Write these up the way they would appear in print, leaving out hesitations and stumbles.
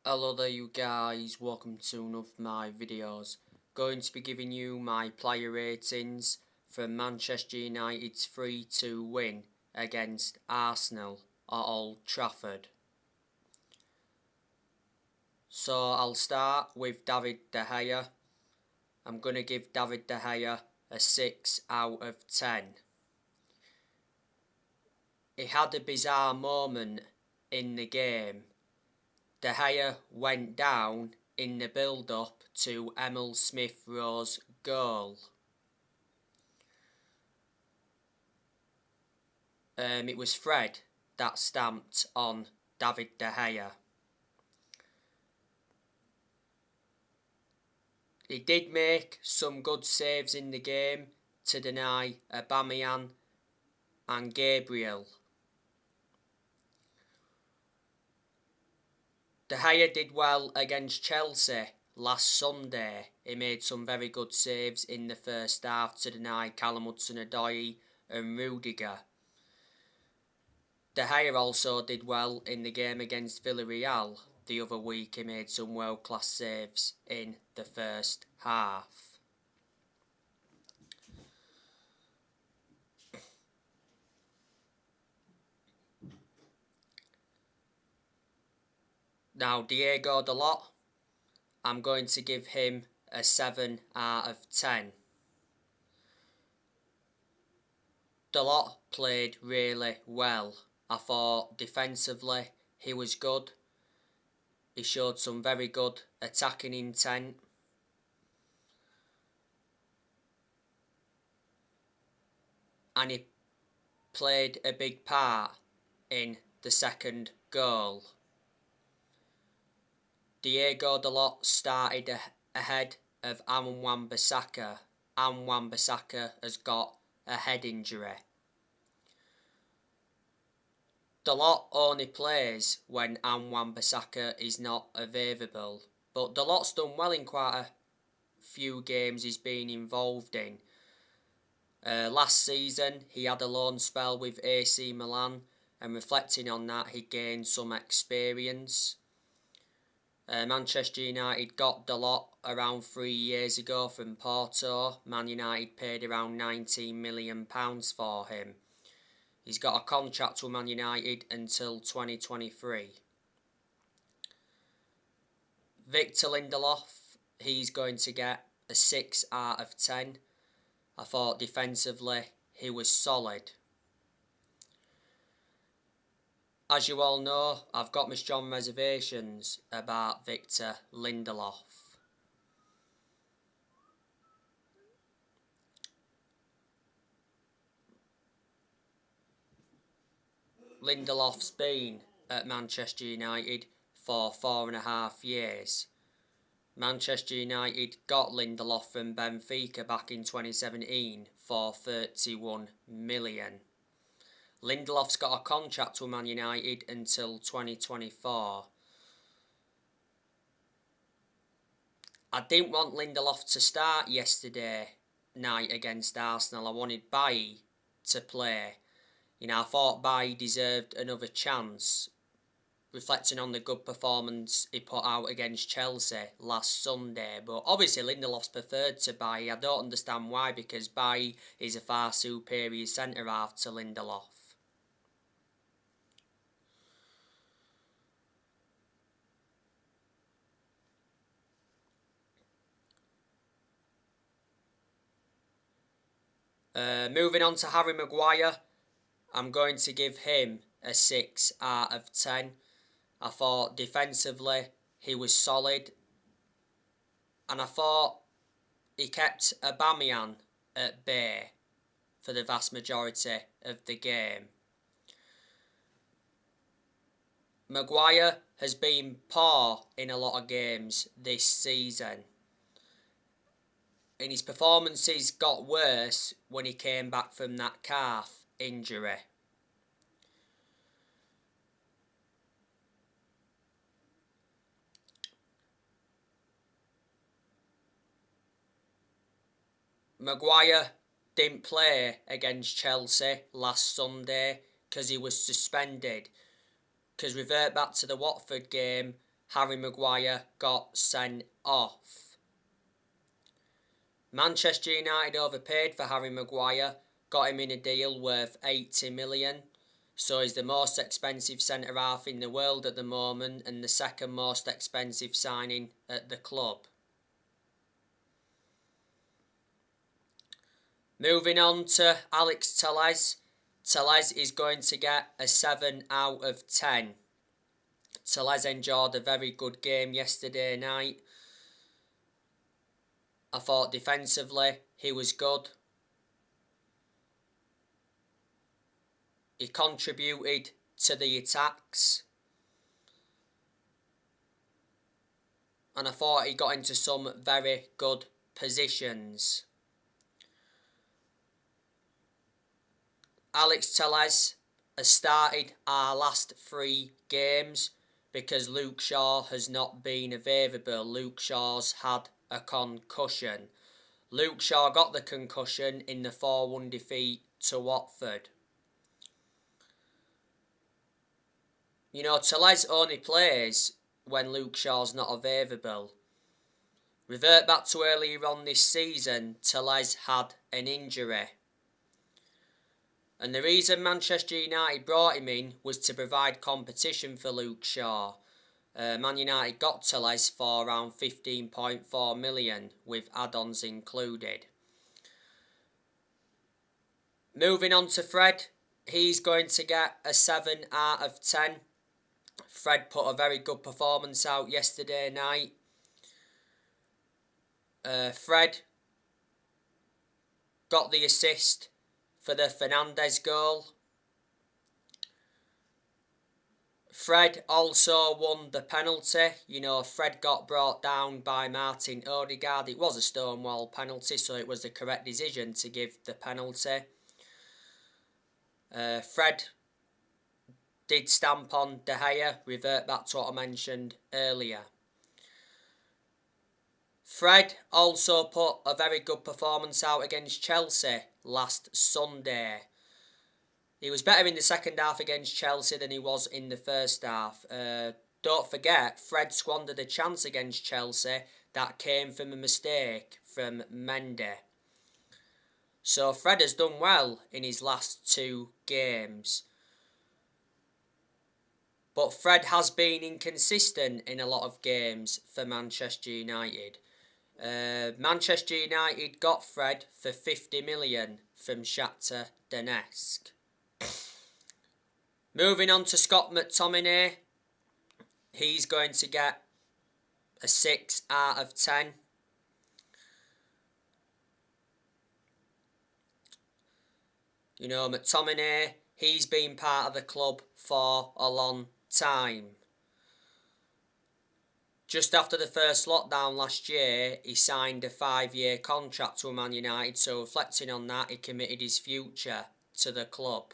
Hello there you guys, welcome to one of my videos. Going to be giving you my player ratings for Manchester United's 3-2 win against Arsenal at Old Trafford. So I'll start with David De Gea. I'm going to give David De Gea a 6 out of 10. He had a bizarre moment in the game. De Gea went down in the build-up to Emil Smith-Rowe's goal. It was Fred that stamped on David De Gea. He did make some good saves in the game to deny Aubameyang and Gabriel. De Gea did well against Chelsea last Sunday. He made some very good saves in the first half to deny Callum Hudson-Odoi and Rudiger. De Gea also did well in the game against Villarreal the other week. He made some world-class saves in the first half. Now, Diego Dalot, I'm going to give him a 7 out of 10. Dalot played really well. I thought defensively he was good. He showed some very good attacking intent. And he played a big part in the second goal. Diego Dalot started ahead of Wan-Bissaka. Wan-Bissaka has got a head injury. Dalot only plays when Wan-Bissaka is not available, but Dalot's done well in quite a few games he's been involved in. Last season he had a loan spell with AC Milan, and reflecting on that he gained some experience. Manchester United got Dalot around 3 years ago from Porto. Man United paid around £19 million for him. He's got a contract with Man United until 2023. Victor Lindelof, he's going to get a 6 out of 10. I thought defensively he was solid. As you all know, I've got my strong reservations about Victor Lindelof. Lindelof's been at Manchester United for 4.5 years. Manchester United got Lindelof from Benfica back in 2017 for 31 million. Lindelof's got a contract with Man United until 2024. I didn't want Lindelof to start yesterday night against Arsenal. I wanted Bailly to play. I thought Bailly deserved another chance, reflecting on the good performance he put out against Chelsea last Sunday. But obviously Lindelof's preferred to Bailly. I don't understand why, because Bailly is a far superior centre-half to Lindelof. Moving on to Harry Maguire, I'm going to give him a 6 out of 10. I thought defensively he was solid, and I thought he kept Aubameyang at bay for the vast majority of the game. Maguire has been poor in a lot of games this season, and his performances got worse when he came back from that calf injury. Maguire didn't play against Chelsea last Sunday because he was suspended. Because revert back to the Watford game, Harry Maguire got sent off. Manchester United overpaid for Harry Maguire, got him in a deal worth 80 million. So he's the most expensive centre-half in the world at the moment and the second most expensive signing at the club. Moving on to Alex Telles. Telles is going to get a 7 out of 10. Telles enjoyed a very good game yesterday night. I thought defensively he was good. He contributed to the attacks. And I thought he got into some very good positions. Alex Telles has started our last 3 games because Luke Shaw has not been available. Luke Shaw's had a concussion. Luke Shaw got the concussion in the 4-1 defeat to Watford. You know, Telles only plays when Luke Shaw's not available. Revert back to earlier on this season, Telles had an injury. And the reason Manchester United brought him in was to provide competition for Luke Shaw. Man United got Telles for around 15.4 million with add-ons included. Moving on to Fred, he's going to get a 7 out of 10. Fred put a very good performance out yesterday night. Fred got the assist for the Fernandez goal. Fred also won the penalty. You know, Fred got brought down by Martin Odegaard. It was a stonewall penalty, so it was the correct decision to give the penalty. Fred did stamp on De Gea, revert back to what I mentioned earlier. Fred also put a very good performance out against Chelsea last Sunday. He was better in the second half against Chelsea than he was in the first half. Don't forget, Fred squandered a chance against Chelsea that came from a mistake from Mendy. So Fred has done well in his last 2 games. But Fred has been inconsistent in a lot of games for Manchester United. Manchester United got Fred for 50 million from Shakhtar Donetsk. Moving on to Scott McTominay. He's going to get a 6 out of 10. You know, McTominay, he's been part of the club for a long time. Just after the first lockdown last year, he signed a 5-year contract to Man United, so reflecting on that, he committed his future to the club.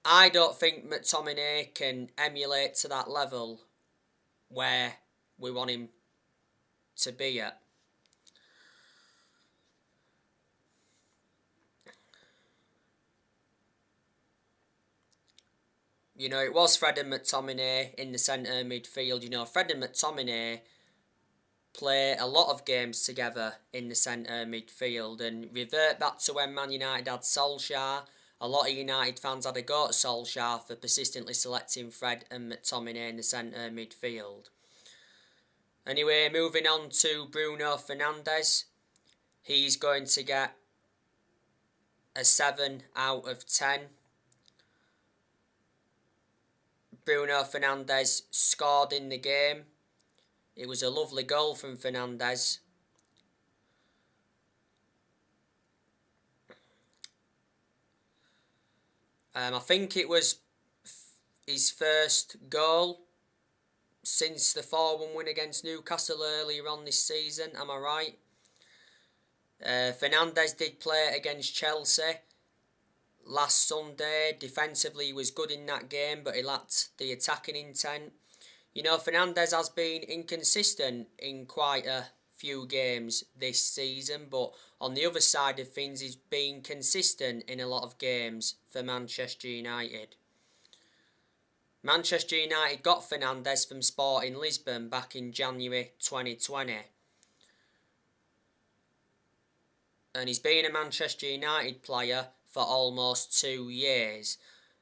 I don't think McTominay can emulate to that level where we want him to be at. You know, it was Fred and McTominay in the centre midfield. You know, Fred and McTominay play a lot of games together in the centre midfield. And revert back to when Man United had Solskjaer. A lot of United fans had a go at Solskjaer for persistently selecting Fred and McTominay in the centre midfield. Anyway, moving on to Bruno Fernandez. He's going to get a 7 out of 10. Bruno Fernandez scored in the game. It was a lovely goal from Fernandez. I think it was his first goal since the 4-1 win against Newcastle earlier on this season. Am I right? Fernandez did play against Chelsea last Sunday. Defensively, he was good in that game, but he lacked the attacking intent. You know, Fernandez has been inconsistent in quite a few games this season, but on the other side of things, he's been consistent in a lot of games for Manchester United. Manchester United got Fernandez from Sporting Lisbon back in January 2020. And he's been a Manchester United player for almost 2 years.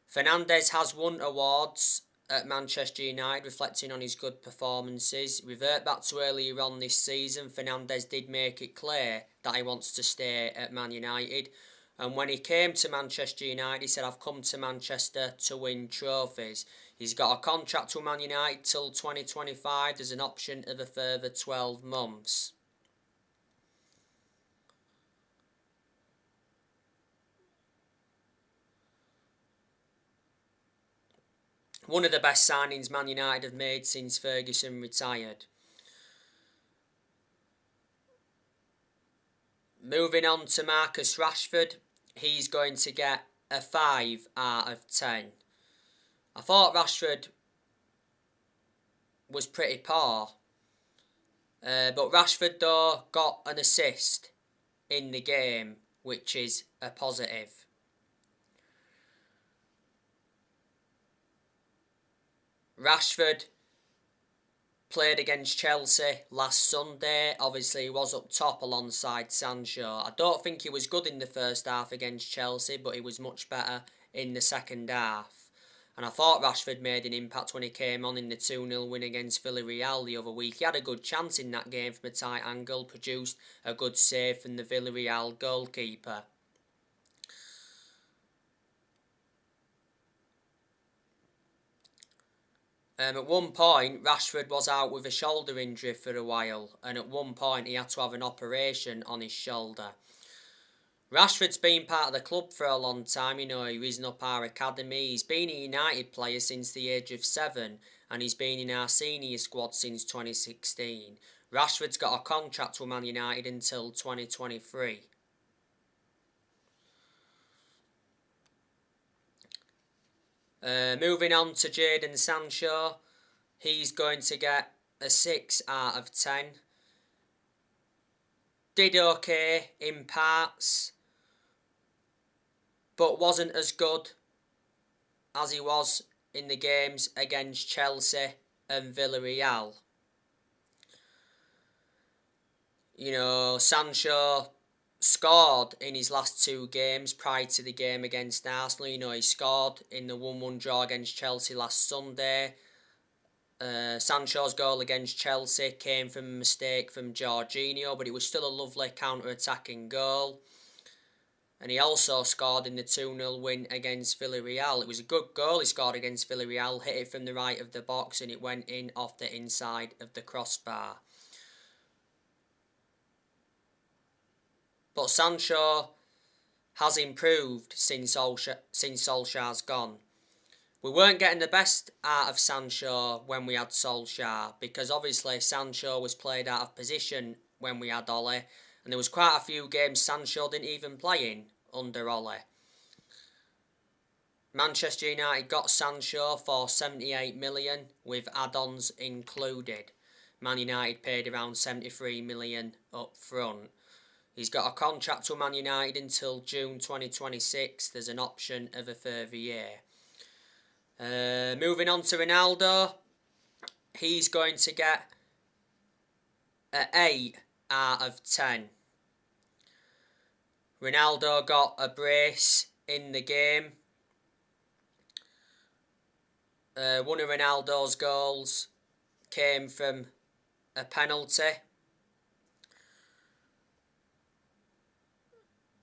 Fernandez has won awards at Manchester United, reflecting on his good performances. Revert back to earlier on this season, Fernandez did make it clear that he wants to stay at Man United. And when he came to Manchester United, he said, "I've come to Manchester to win trophies." He's got a contract with Man United till 2025. There's an option of a further 12 months. One of the best signings Man United have made since Ferguson retired. Moving on to Marcus Rashford, he's going to get a 5 out of 10. I thought Rashford was pretty poor, but Rashford though got an assist in the game, which is a positive. Rashford played against Chelsea last Sunday. Obviously, he was up top alongside Sancho. I don't think he was good in the first half against Chelsea, but he was much better in the second half. And I thought Rashford made an impact when he came on in the 2-0 win against Villarreal the other week. He had a good chance in that game from a tight angle, produced a good save from the Villarreal goalkeeper. At one point, Rashford was out with a shoulder injury for a while, and at one point he had to have an operation on his shoulder. Rashford's been part of the club for a long time, he's risen up our academy. He's been a United player since the age of 7, and he's been in our senior squad since 2016. Rashford's got a contract with Man United until 2023. Moving on to Jaden Sancho, he's going to get a 6 out of 10. Did okay in parts, but wasn't as good as he was in the games against Chelsea and Villarreal. Sancho scored in his last 2 games prior to the game against Arsenal. He scored in the 1-1 draw against Chelsea last Sunday. Sancho's goal against Chelsea came from a mistake from Jorginho, but it was still a lovely counter-attacking goal. And he also scored in the 2-0 win against Villarreal. It was a good goal he scored against Villarreal, hit it from the right of the box and it went in off the inside of the crossbar. But Sancho has improved since Solskjaer's gone. We weren't getting the best out of Sancho when we had Solskjaer, because obviously Sancho was played out of position when we had Ole, and there was quite a few games Sancho didn't even play in under Ole. Manchester United got Sancho for 78 million with add-ons included. Man United paid around 73 million up front. He's got a contract with Man United until June 2026. There's an option of a further year. Moving on to Ronaldo. He's going to get an 8 out of 10. Ronaldo got a brace in the game. One of Ronaldo's goals came from a penalty.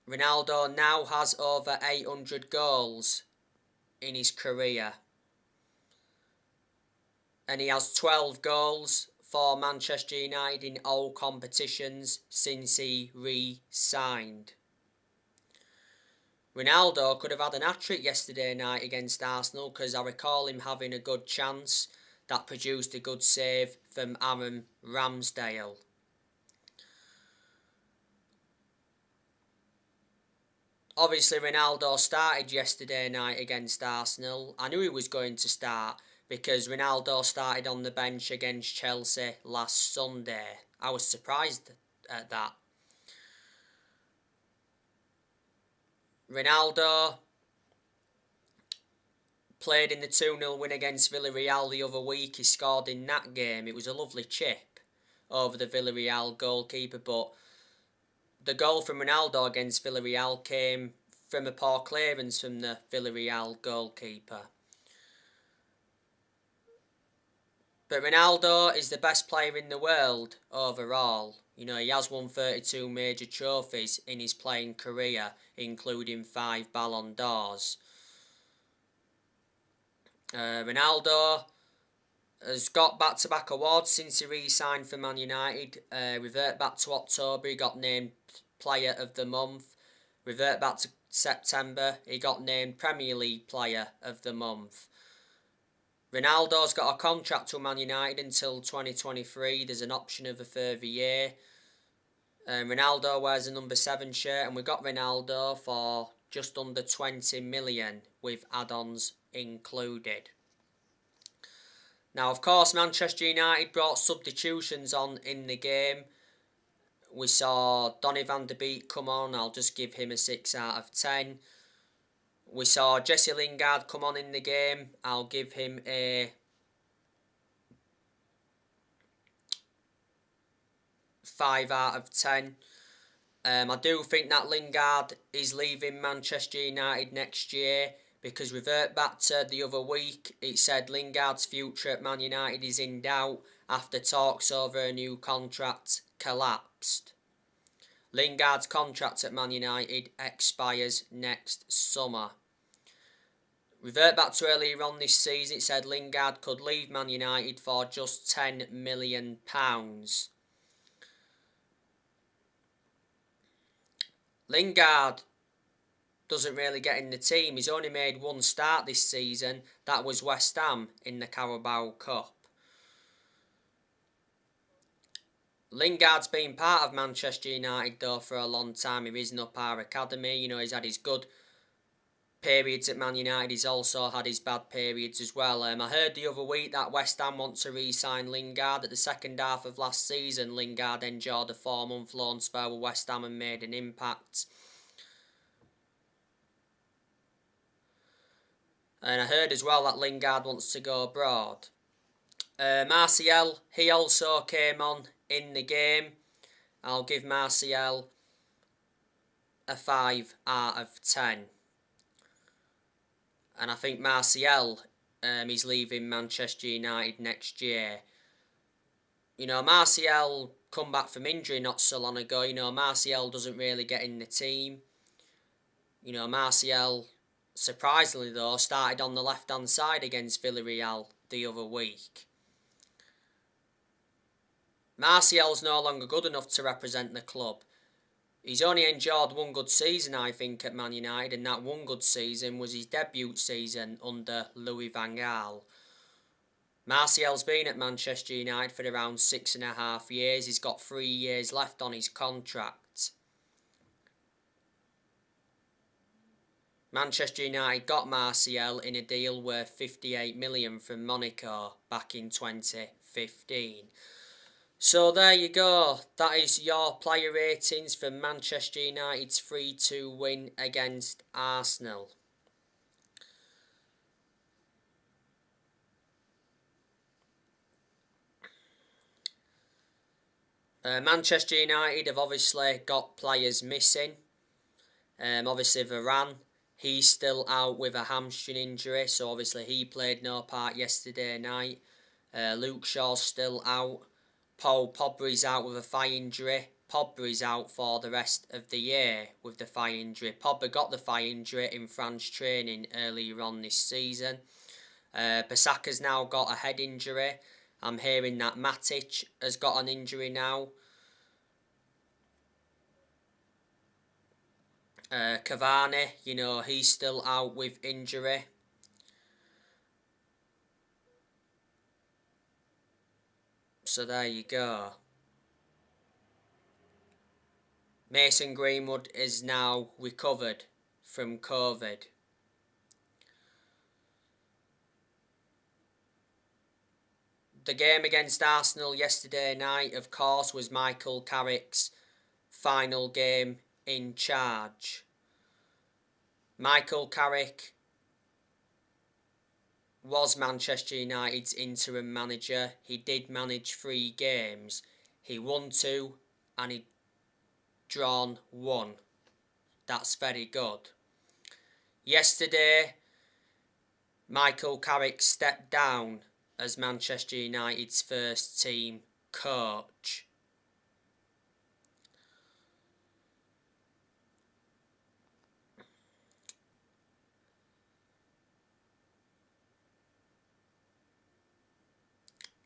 Ronaldo now has over 800 goals in his career. And he has 12 goals for Manchester United in all competitions since he re-signed. Ronaldo could have had an hat-trick yesterday night against Arsenal, because I recall him having a good chance that produced a good save from Aaron Ramsdale. Obviously, Ronaldo started yesterday night against Arsenal. I knew he was going to start because Ronaldo started on the bench against Chelsea last Sunday. I was surprised at that. Ronaldo played in the 2-0 win against Villarreal the other week. He scored in that game. It was a lovely chip over the Villarreal goalkeeper, but the goal from Ronaldo against Villarreal came from a poor clearance from the Villarreal goalkeeper. But Ronaldo is the best player in the world overall. You know, he has won 32 major trophies in his playing career, including 5 Ballon d'Ors. Ronaldo has got back-to-back awards since he re-signed for Man United. Revert back to October, he got named Player of the Month. Revert back to September, he got named Premier League Player of the Month. Ronaldo's got a contract with Man United until 2023. There's an option of a further year. Ronaldo wears a number 7 shirt, and we got Ronaldo for just under 20 million with add-ons included. Now, of course, Manchester United brought substitutions on in the game. We saw Donny van de Beek come on. I'll just give him a 6 out of 10. We saw Jesse Lingard come on in the game. I'll give him a 5 out of 10. I do think that Lingard is leaving Manchester United next year, because revert back to the other week, it said Lingard's future at Man United is in doubt after talks over a new contract collapsed. Lingard's contract at Man United expires next summer. Revert back to earlier on this season, it said Lingard could leave Man United for just £10 million. Lingard doesn't really get in the team. He's only made one start this season. That was West Ham in the Carabao Cup. Lingard's been part of Manchester United though for a long time. He risen up our academy. You know, he's had his good periods at Man United. He's also had his bad periods as well. I heard the other week that West Ham want to re-sign Lingard. At the second half of last season, Lingard endured a 4-month loan spell with West Ham and made an impact. And I heard as well that Lingard wants to go abroad. Martial, he also came on in the game. I'll give Martial a 5 out of 10. And I think Martial is leaving Manchester United next year. You know, Martial come back from injury not so long ago. You know, Martial doesn't really get in the team. You know, Martial, surprisingly though, started on the left-hand side against Villarreal the other week. Martial's no longer good enough to represent the club. He's only endured one good season, I think, at Man United, and that one good season was his debut season under Louis van Gaal. Martial's been at Manchester United for around 6.5 years. He's got 3 years left on his contract. Manchester United got Martial in a deal worth 58 million from Monaco back in 2015. So there you go. That is your player ratings for Manchester United's 3-2 win against Arsenal. Manchester United have obviously got players missing. Obviously Varane, he's still out with a hamstring injury, so obviously he played no part yesterday night. Luke Shaw's still out. Paul Pogba's out with a thigh injury. Pogba's out for the rest of the year with the thigh injury. Pogba got the thigh injury in France training earlier on this season. Bissaka's now got a head injury. I'm hearing that Matic has got an injury now. Cavani, you know, he's still out with injury. So there you go. Mason Greenwood is now recovered from COVID. The game against Arsenal yesterday night, of course, was Michael Carrick's final game in charge. Michael Carrick was Manchester United's interim manager. He did manage 3 games. He won 2 and he drawn 1. That's very good. Yesterday, Michael Carrick stepped down as Manchester United's first team coach.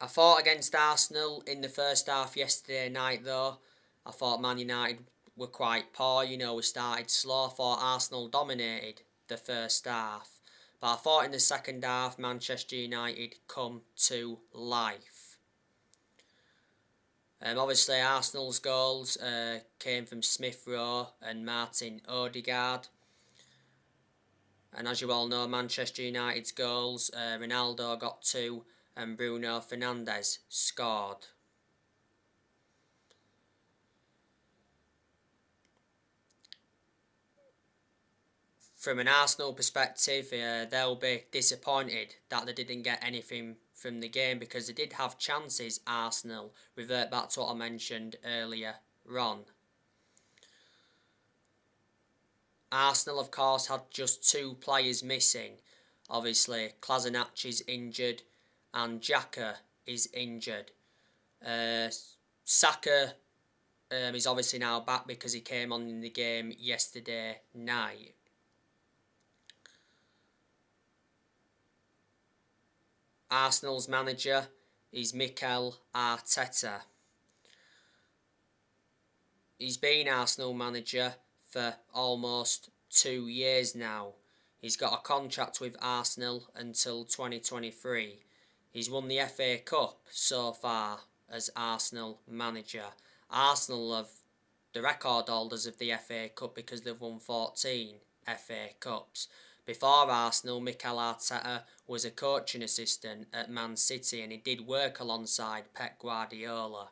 I thought against Arsenal in the first half yesterday night though. I thought Man United were quite poor. We started slow. I thought Arsenal dominated the first half. But I thought in the second half Manchester United come to life. Obviously Arsenal's goals came from Smith Rowe and Martin Odegaard. And as you all know, Manchester United's goals, Ronaldo got 2 and Bruno Fernandez scored. From an Arsenal perspective, they'll be disappointed that they didn't get anything from the game because they did have chances, Arsenal. Revert back to what I mentioned earlier on. Arsenal, of course, had just 2 players missing. Obviously, Kolasinac injured and Xhaka is injured. Saka is obviously now back because he came on in the game yesterday night. Arsenal's manager is Mikel Arteta. He's been Arsenal manager for almost 2 years now. He's got a contract with Arsenal until 2023. He's won the FA Cup so far as Arsenal manager. Arsenal are the record holders of the FA Cup because they've won 14 FA Cups. Before Arsenal, Mikel Arteta was a coaching assistant at Man City and he did work alongside Pep Guardiola.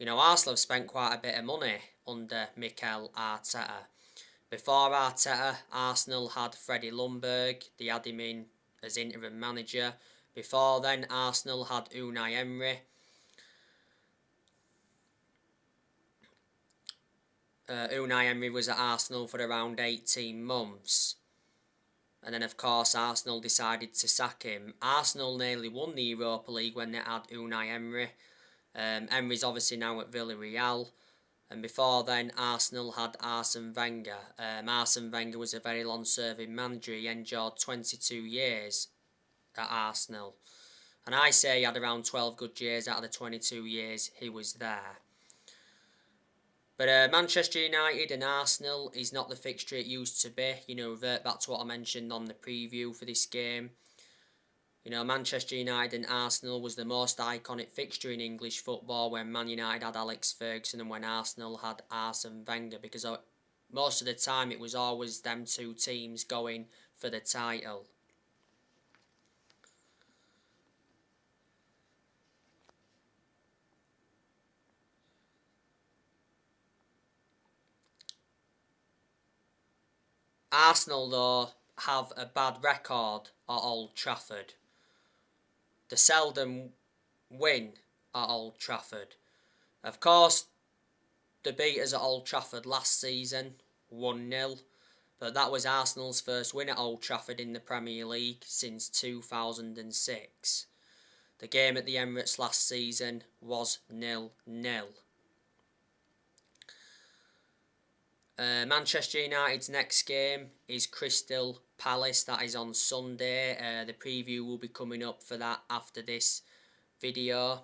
Arsenal have spent quite a bit of money under Mikel Arteta. Before Arteta, Arsenal had Freddie Ljungberg. They had him in as interim manager. Before then, Arsenal had Unai Emery. Unai Emery was at Arsenal for around 18 months. And then, of course, Arsenal decided to sack him. Arsenal nearly won the Europa League when they had Unai Emery. Emery's obviously now at Villarreal. And before then, Arsenal had Arsene Wenger. Arsene Wenger was a very long-serving manager. He endured 22 years at Arsenal. And I say he had around 12 good years out of the 22 years he was there. But Manchester United and Arsenal is not the fixture it used to be. Revert back to what I mentioned on the preview for this game. Manchester United and Arsenal was the most iconic fixture in English football when Man United had Alex Ferguson and when Arsenal had Arsene Wenger, because most of the time it was always them 2 teams going for the title. Arsenal, though, have a bad record at Old Trafford. They seldom win at Old Trafford. Of course, they beat us at Old Trafford last season, 1-0. But that was Arsenal's first win at Old Trafford in the Premier League since 2006. The game at the Emirates last season was 0-0. Manchester United's next game is Crystal Palace. That is on Sunday. The preview will be coming up for that after this video.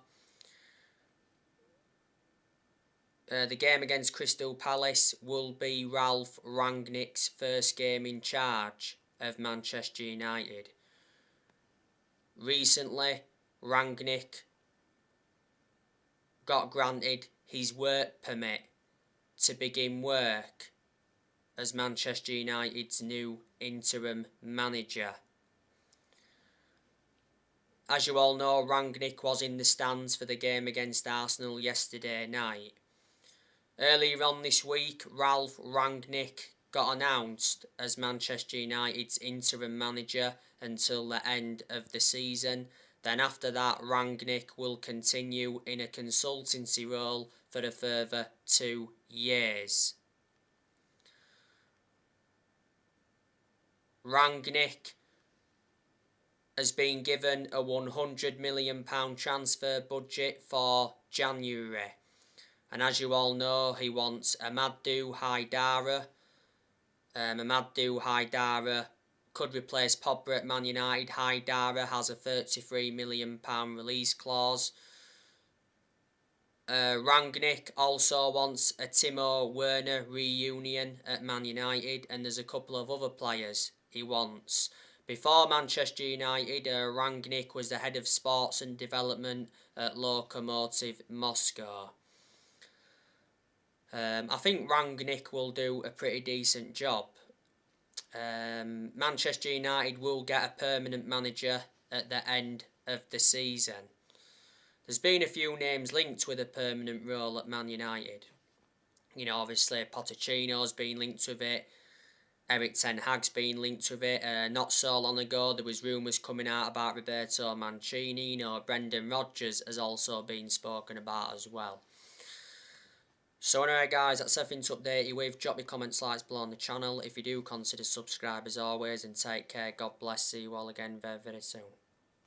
The game against Crystal Palace will be Ralph Rangnick's first game in charge of Manchester United. Recently, Rangnick got granted his work permit to begin work as Manchester United's new interim manager. As you all know, Rangnick was in the stands for the game against Arsenal yesterday night. Earlier on this week, Ralph Rangnick got announced as Manchester United's interim manager until the end of the season. Then after that, Rangnick will continue in a consultancy role for a further 2 years. Rangnick has been given a £100 million transfer budget for January. And as you all know, he wants Amadou Haidara. Amadou Haidara could replace Pogba at Man United. Haidara has a £33 million release clause. Rangnick also wants a Timo Werner reunion at Man United, and there's a couple of other players he wants. Before Manchester United, Rangnick was the head of sports and development at Lokomotiv Moscow. I think Rangnick will do a pretty decent job. Manchester United will get a permanent manager at the end of the season. There's been a few names linked with a permanent role at Man United. You know, obviously Pochettino's been linked with it. Erik Ten Hag's been linked with it. Not so long ago, there was rumours coming out about Roberto Mancini. You know, Brendan Rodgers has also been spoken about as well. So anyway guys, that's everything to update you with. Drop your comments, likes below on the channel. If you do, consider subscribe as always, and take care. God bless. See you all again very, very soon.